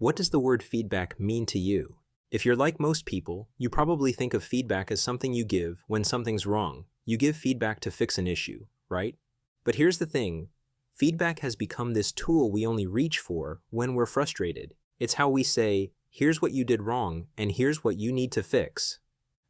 What does the word feedback mean to you? If you're like most people, you probably think of feedback as something you give when something's wrong. You give feedback to fix an issue, right? But here's the thing. Feedback has become this tool we only reach for when we're frustrated. It's how we say, here's what you did wrong, and here's what you need to fix.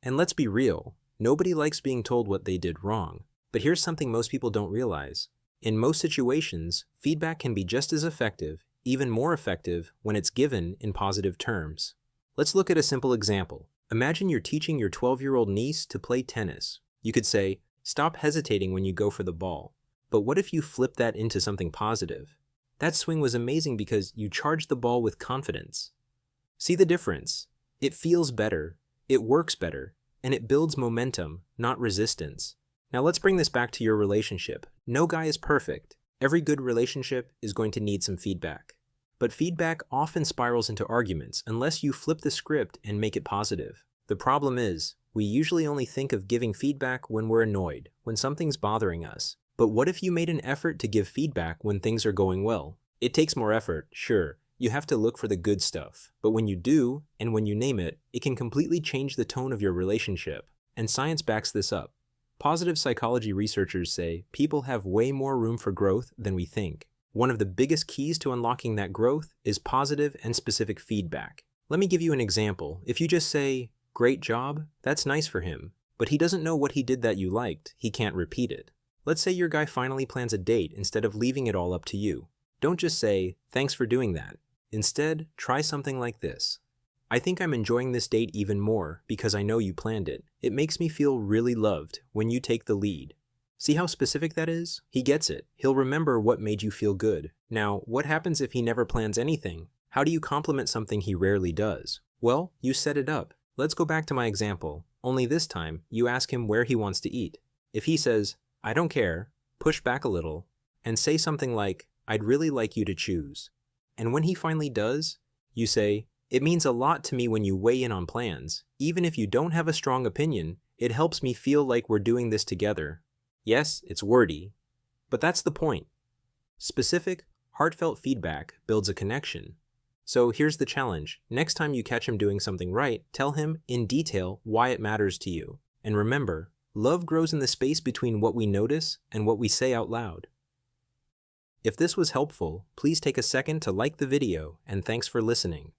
And let's be real, nobody likes being told what they did wrong. But here's something most people don't realize. In most situations, feedback can be just as effective, even more effective, when it's given in positive terms. Let's look at a simple example. Imagine you're teaching your 12-year-old niece to play tennis. You could say, stop hesitating when you go for the ball. But what if you flip that into something positive? That swing was amazing because you charged the ball with confidence. See the difference? It feels better, it works better, and it builds momentum, not resistance. Now let's bring this back to your relationship. No guy is perfect. Every good relationship is going to need some feedback. But feedback often spirals into arguments unless you flip the script and make it positive. The problem is, we usually only think of giving feedback when we're annoyed, when something's bothering us. But what if you made an effort to give feedback when things are going well? It takes more effort, sure. You have to look for the good stuff. But when you do, and when you name it, it can completely change the tone of your relationship. And science backs this up. Positive psychology researchers say people have way more room for growth than we think. One of the biggest keys to unlocking that growth is positive and specific feedback. Let me give you an example. If you just say, great job, that's nice for him. But he doesn't know what he did that you liked, he can't repeat it. Let's say your guy finally plans a date instead of leaving it all up to you. Don't just say, thanks for doing that. Instead, try something like this. I think I'm enjoying this date even more because I know you planned it. It makes me feel really loved when you take the lead. See how specific that is? He gets it. He'll remember what made you feel good. Now, what happens if he never plans anything? How do you compliment something he rarely does? Well, you set it up. Let's go back to my example. Only this time, you ask him where he wants to eat. If he says, I don't care, push back a little, and say something like, I'd really like you to choose. And when he finally does, you say, it means a lot to me when you weigh in on plans. Even if you don't have a strong opinion, it helps me feel like we're doing this together. Yes, it's wordy, but that's the point. Specific, heartfelt feedback builds a connection. So here's the challenge. Next time you catch him doing something right, tell him in detail why it matters to you. And remember, love grows in the space between what we notice and what we say out loud. If this was helpful, please take a second to like the video, and thanks for listening.